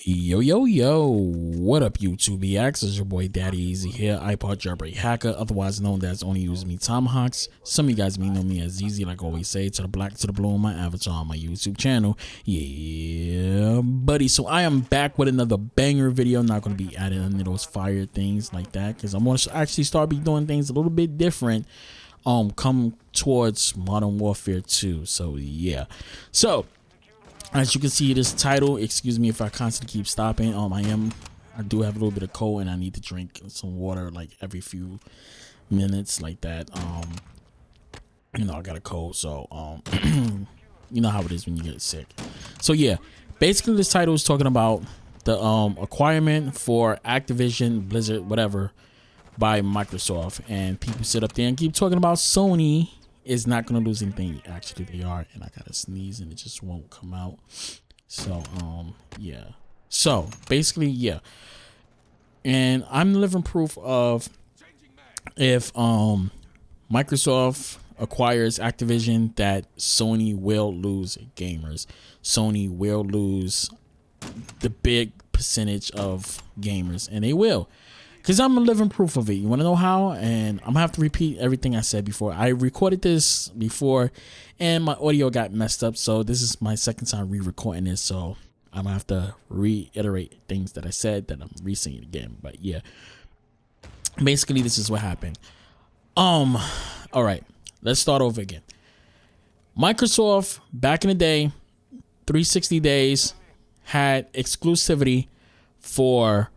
Yo, what up YouTube EX? It's your boy Daddy Easy here, iPod jailbreak hacker, otherwise known as Only Use Me Tomahawks. Some of you guys may know me as Easy, like I always say, to the black to the blue on my avatar on my YouTube channel. Yeah, buddy. So I am back with another banger video. Not going to be adding any of those fire things like that, because I'm going to actually start doing things a little bit different come towards Modern Warfare 2. So yeah, so as you can see this title, excuse me if I constantly keep stopping. I do have a little bit of cold and I need to drink some water like every few minutes like that. You know, I got a cold, so you know how it is when you get sick. So yeah, basically this title is talking about the acquirement for Activision, Blizzard, whatever, by Microsoft, and people sit up there and keep talking about Sony is not going to lose anything. Actually they are, and I gotta sneeze and it just won't come out. So yeah, so basically yeah, and I'm living proof of if Microsoft acquires Activision that Sony will lose gamers. Sony will lose the big percentage of gamers, and they will. Because I'm a living proof of it. You want to know how? And I'm going to have to repeat everything I said before. I recorded this before and my audio got messed up. So this is my second time re-recording this. So I'm going to have to reiterate things that I said that I'm re-saying it again. But yeah, basically this is what happened. All right, let's start over again. Microsoft back in the day, 360 days, had exclusivity for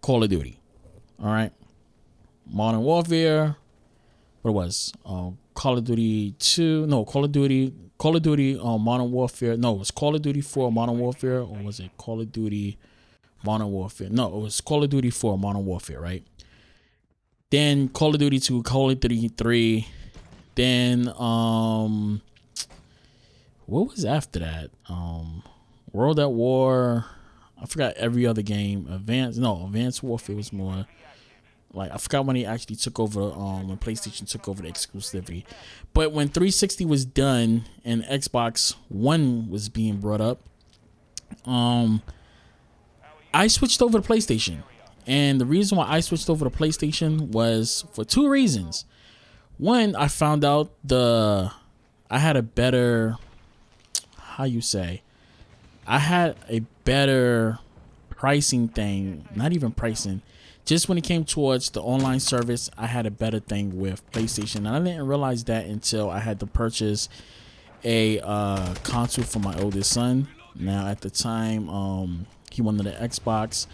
Call of Duty. All right, Modern Warfare, what it was, Call of Duty 2, no, Call of Duty, Modern Warfare, no, it was Call of Duty 4 Modern Warfare, or was it Call of Duty Modern Warfare? No, it was Call of Duty 4 Modern Warfare, right? Then Call of Duty 2, Call of Duty 3, then, what was after that? World at War, I forgot every other game. Advanced Warfare was more like, I forgot when he actually took over, when PlayStation took over the exclusivity. But when 360 was done and Xbox One was being brought up, I switched over to PlayStation. And the reason why I switched over to PlayStation was for two reasons. One, I found out I had a better, I had a better pricing thing, not even pricing, just when it came towards the online service, I had a better thing with PlayStation. And I didn't realize that until I had to purchase a console for my oldest son. Now at the time, he wanted an Xbox.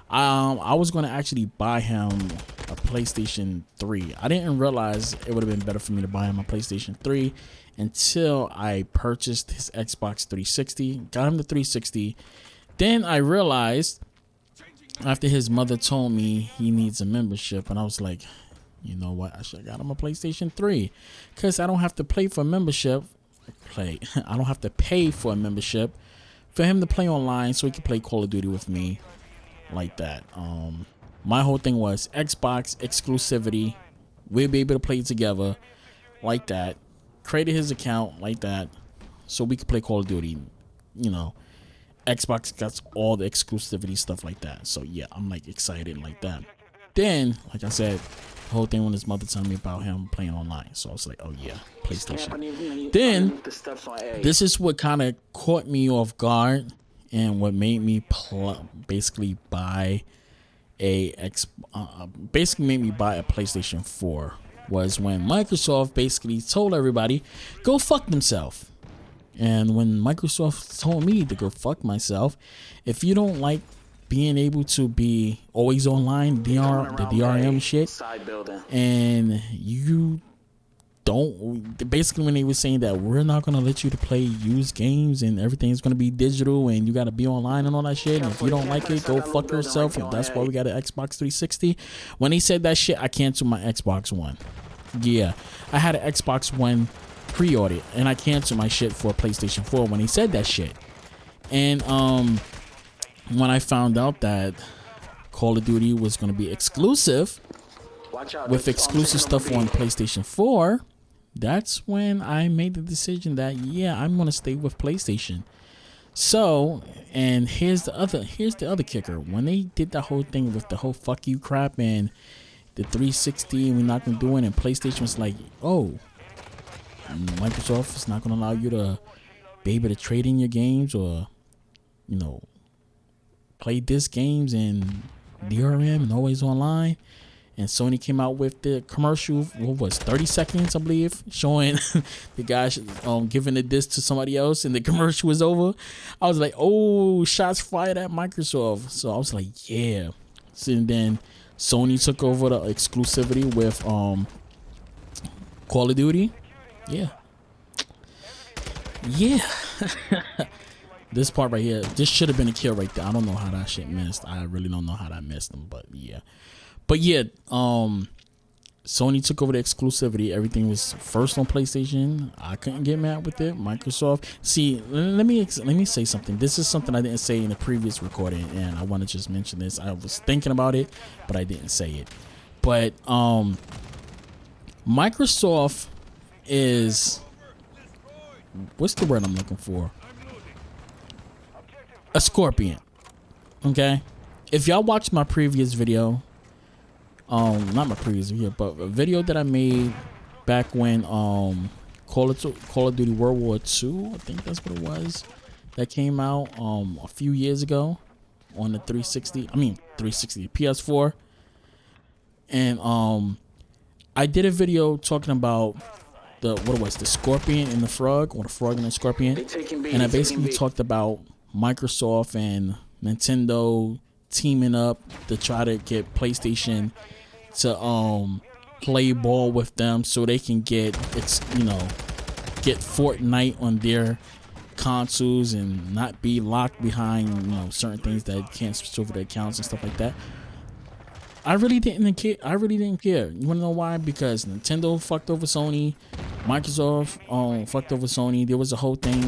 I was going to actually buy him a PlayStation 3. I didn't realize it would have been better for me to buy him a PlayStation 3 until I purchased his Xbox 360, got him the 360. Then I realized after his mother told me he needs a membership, and I was like, you know what, I should have got him a PlayStation 3, because I don't have to pay for a membership. I don't have to pay for a membership for him to play online so he can play Call of Duty with me like that. My whole thing was Xbox exclusivity. We'll be able to play together like that. Created his account like that so we could play Call of Duty. You know, Xbox got all the exclusivity stuff like that. So yeah, I'm like excited like that. Then, like I said, the whole thing when his mother told me about him playing online, so I was like, oh yeah, PlayStation. Then this is what kind of caught me off guard and what made me basically buy a PlayStation 4 was when Microsoft basically told everybody go fuck themselves. And when Microsoft told me to go fuck myself, if you don't like being able to be always online, the DRM shit, and you don't, basically when they were saying that we're not going to let you to play used games and everything's going to be digital and you got to be online and all that shit, and if you don't like it, go fuck yourself, and that's why we got an Xbox 360. When they said that shit, I canceled my Xbox One. Yeah, I had an Xbox One pre-ordered and I canceled my shit for a PlayStation 4 when he said that shit. And when I found out that Call of Duty was going to be exclusive with exclusive stuff on PlayStation 4, that's when I made the decision that yeah, I'm going to stay with PlayStation. So, and here's the other kicker. When they did the whole thing with the whole fuck you crap and the 360 and we're not gonna do it, and PlayStation was like, oh, Microsoft is not gonna allow you to be able to trade in your games or, you know, play disc games and DRM and always online. And Sony came out with the commercial, what was 30 seconds, I believe, showing the guy giving the disc to somebody else, and the commercial was over. I was like, oh, shots fired at Microsoft. So I was like, yeah. So then Sony took over the exclusivity with Call of Duty. Yeah. This part right here, this should have been a kill right there. I don't know how that shit missed. I really don't know how that missed them, but yeah. Sony took over the exclusivity. Everything was first on PlayStation. I couldn't get mad with it. Microsoft. See, let me say something. This is something I didn't say in the previous recording, and I want to just mention this. I was thinking about it, but I didn't say it. But Microsoft is, what's the word I'm looking for? A scorpion. Okay. If y'all watched my previous video, not my previous video, but a video that I made back when Call of Duty World War II, I think that's what it was, that came out a few years ago on the 360. I mean 360 PS4, and I did a video talking about the scorpion and the frog, or the frog and the scorpion, and I basically talked about Microsoft and Nintendo teaming up to try to get PlayStation to play ball with them so they can get Fortnite on their consoles and not be locked behind certain things that can't switch over their accounts and stuff like that. I really didn't care. You wanna know why? Because Nintendo fucked over Sony, Microsoft fucked over Sony. There was a whole thing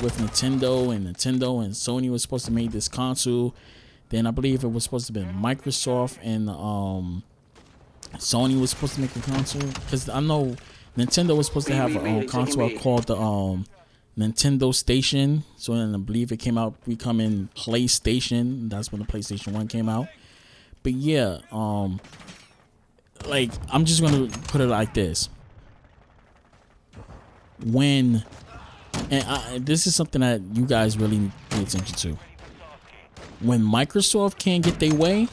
with Nintendo and Sony was supposed to make this console. Then I believe it was supposed to be Microsoft and Sony was supposed to make a console, because I know Nintendo was supposed to have a console called the Nintendo Station. So then I believe it came out becoming PlayStation. That's when the PlayStation 1 came out. But yeah, like, I'm just gonna put it like this. This is something that you guys really pay attention to. When Microsoft can't get their way,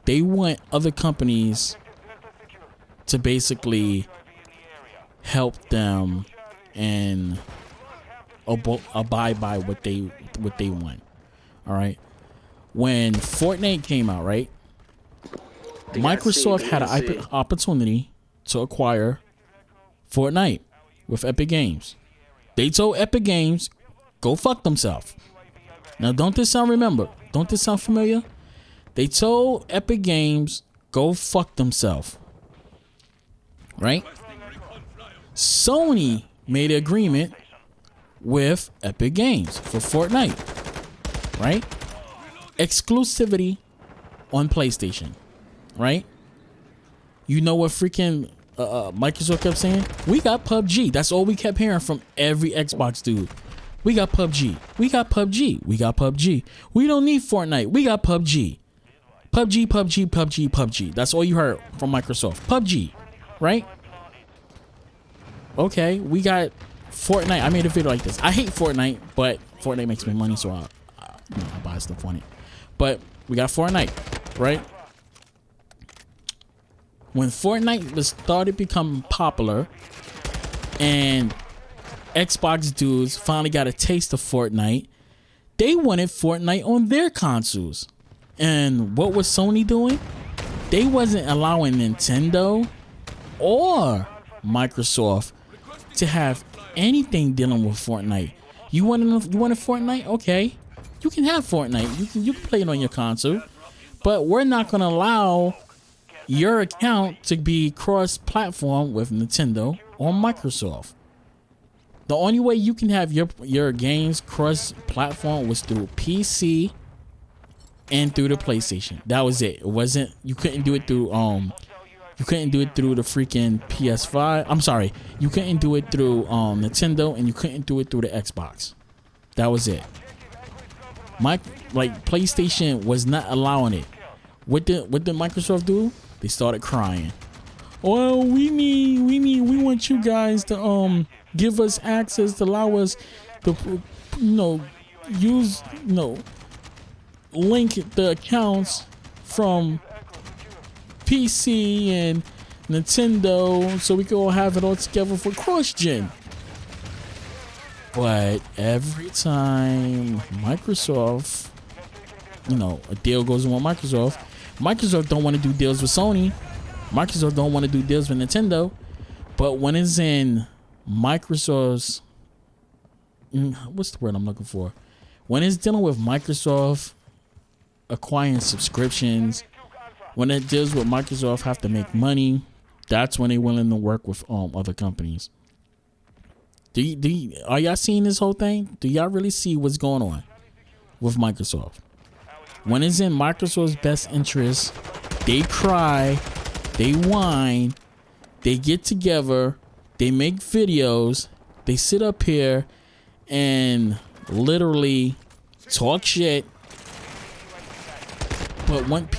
they want other companies to basically help them and abide by what they want. All right. When Fortnite came out, right, Microsoft had an opportunity to acquire Fortnite with Epic Games. They told Epic Games, go fuck themselves. Now, don't this sound familiar? They told Epic Games, go fuck themselves. Right? Sony made an agreement with Epic Games for Fortnite. Right? Exclusivity on PlayStation. Right? You know what freaking Microsoft kept saying? We got PUBG. That's all we kept hearing from every Xbox dude. We got PUBG. We got PUBG. We got PUBG. We don't need Fortnite. We got PUBG. PUBG. That's all you heard from Microsoft. PUBG. Right? Okay, we got Fortnite. I made a video like this. I hate Fortnite, but Fortnite makes me money, so I buy stuff on it. But we got Fortnite, right? When Fortnite started becoming popular and Xbox dudes finally got a taste of Fortnite, they wanted Fortnite on their consoles. And what was Sony doing? They wasn't allowing Nintendo or Microsoft to have anything dealing with Fortnite. You want a Fortnite? Okay, you can have Fortnite. You can play it on your console, but we're not gonna allow your account to be cross-platform with Nintendo or Microsoft. The only way you can have your games cross-platform was through PC and through the PlayStation. That was it. It wasn't. You couldn't do it through You couldn't do it through the freaking PS5. I'm sorry. You couldn't do it through Nintendo, and you couldn't do it through the Xbox. That was it. PlayStation was not allowing it. What did Microsoft do? They started crying. Well, we want you guys to give us access to allow us to use link the accounts from PC and Nintendo so we can all have it all together for cross-gen. But every time Microsoft, a deal goes on with Microsoft don't want to do deals with Sony. Microsoft don't want to do deals with Nintendo. But when it's in Microsoft's, what's the word I'm looking for? When it's dealing with Microsoft acquiring subscriptions, when it deals with Microsoft have to make money, that's when they're willing to work with other companies. Are y'all seeing this whole thing? Do y'all really see what's going on with Microsoft? When it's in Microsoft's best interest, they cry, they whine, they get together, they make videos, they sit up here and literally talk shit, but want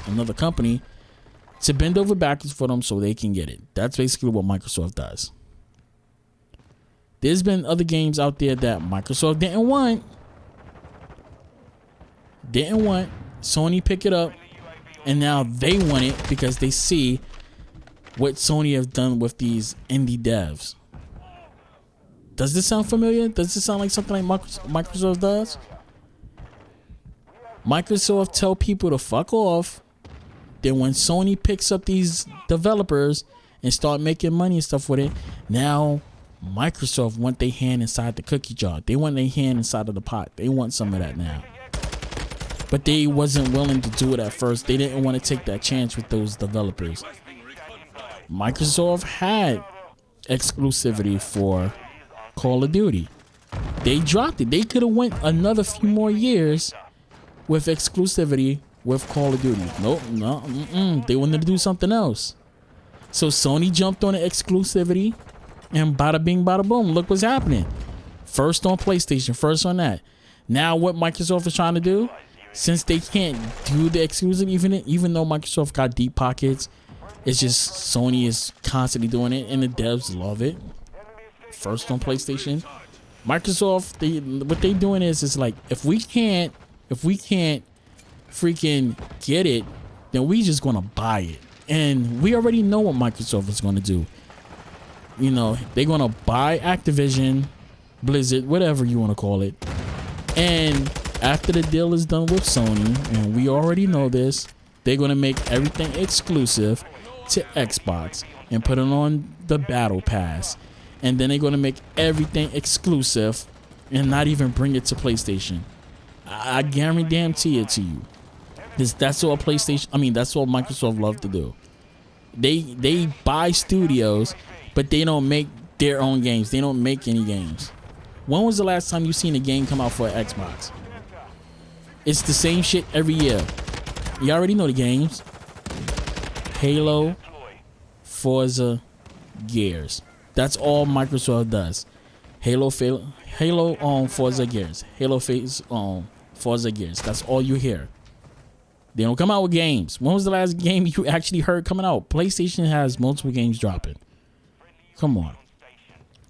another company to bend over backwards for them so they can get it. That's basically what Microsoft does. There's been other games out there that Microsoft didn't want. Sony pick it up, and now they want it because they see what Sony has done with these indie devs. Does this sound familiar? Does this sound like something like Microsoft does? Microsoft tell people to fuck off. Then when Sony picks up these developers and start making money and stuff with it, now Microsoft want their hand inside the cookie jar. They want their hand inside of the pot. They want some of that now. But they wasn't willing to do it at first. They didn't want to take that chance with those developers. Microsoft had exclusivity for Call of Duty. They dropped it. They could have went another few more years with exclusivity with Call of Duty. They wanted to do something else. So Sony jumped on the exclusivity, and bada bing, bada boom. Look what's happening. First on PlayStation, first on that. Now what Microsoft is trying to do, since they can't do the exclusive, even though Microsoft got deep pockets, it's just Sony is constantly doing it, and the devs love it. First on PlayStation. Microsoft, what they doing is like, if we can't freaking get it, then we just gonna buy it. And we already know what Microsoft is gonna do. They're gonna buy Activision, Blizzard, whatever you want to call it. And after the deal is done with Sony, and we already know this, they're gonna make everything exclusive to Xbox and put it on the Battle Pass. And then they're gonna make everything exclusive and not even bring it to PlayStation. I guarantee it to you. That's what that's what Microsoft love to do. They buy studios, but they don't make their own games. They don't make any games. When was the last time you seen a game come out for an Xbox? It's the same shit every year. You already know the games. Halo, Forza, Gears. That's all Microsoft does. Halo, Forza, Gears. Forza, Gears. That's all you hear. They don't come out with games. When was the last game you actually heard coming out? PlayStation has multiple games dropping. Come on.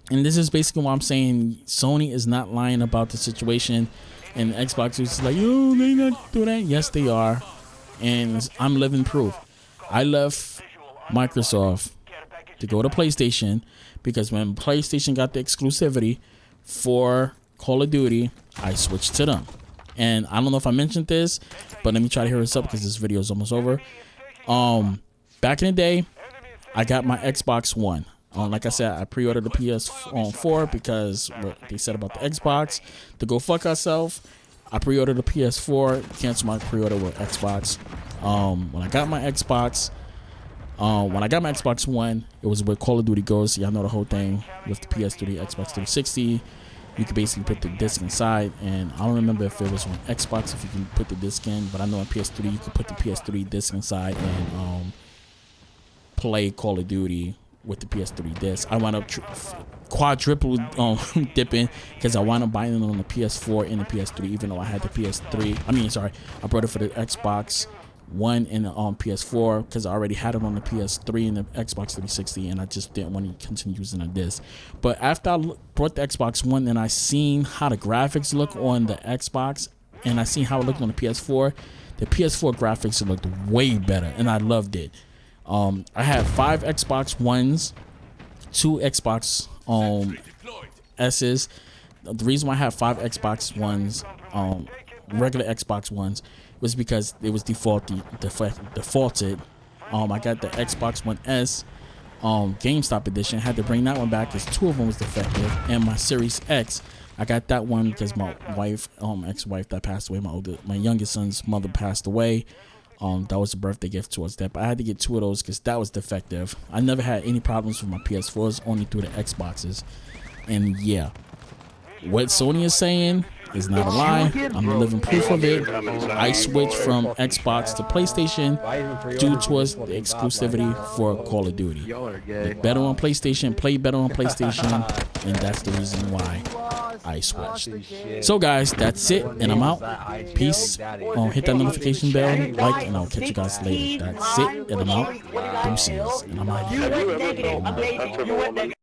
And this is basically why I'm saying Sony is not lying about the situation. And Xbox is like, oh, they not doing that. Yes, they are. And I'm living proof. I left Microsoft to go to PlayStation because when PlayStation got the exclusivity for Call of Duty, I switched to them. And I don't know if I mentioned this, but let me try to hear this up because this video is almost over. Back in the day, I got my Xbox One. Like I said, I pre-ordered the PS4 because what they said about the Xbox to go fuck ourselves. I pre-ordered the PS4, canceled my pre-order with Xbox. When I got my Xbox One, it was where Call of Duty goes. Y'all know the whole thing with the PS3, Xbox 360. You could basically put the disc inside, and I don't remember if it was on Xbox if you can put the disc in, but I know on PS3 you could put the PS3 disc inside and play Call of Duty with the PS3 disc. I wound up quadruple dipping because I wound up buying it on the PS4 and the PS3, even though I had the PS3. I mean, sorry, I brought it for the Xbox One and the PS4 because I already had it on the PS3 and the Xbox 360, and I just didn't want to continue using a disc. But after I brought the Xbox One and I seen how the graphics look on the Xbox and I seen how it looked on the PS4 graphics looked way better, and I loved it. I had 5 Xbox Ones, 2 Xbox S's. The reason why I have 5 Xbox Ones, regular Xbox Ones, was because it was defaulted. I got the Xbox One S GameStop edition. Had to bring that one back because 2 of them was defective, and my Series X, I got that one because my wife, ex-wife that passed away, my youngest son's mother passed away. That was a birthday gift towards that, but I had to get 2 of those because that was defective. I never had any problems with my PS4s, only through the Xboxes. And yeah, what Sony is saying is not a lie. I'm living proof of it. I switched from Xbox to PlayStation due towards the exclusivity for Call of Duty. Look better on PlayStation, play better on PlayStation, and that's the reason why I switched. So guys, that's it, and I'm out. Peace. Hit that notification bell, like, and I'll catch you guys later. That's it, and I'm out. Deuces, and I'm out.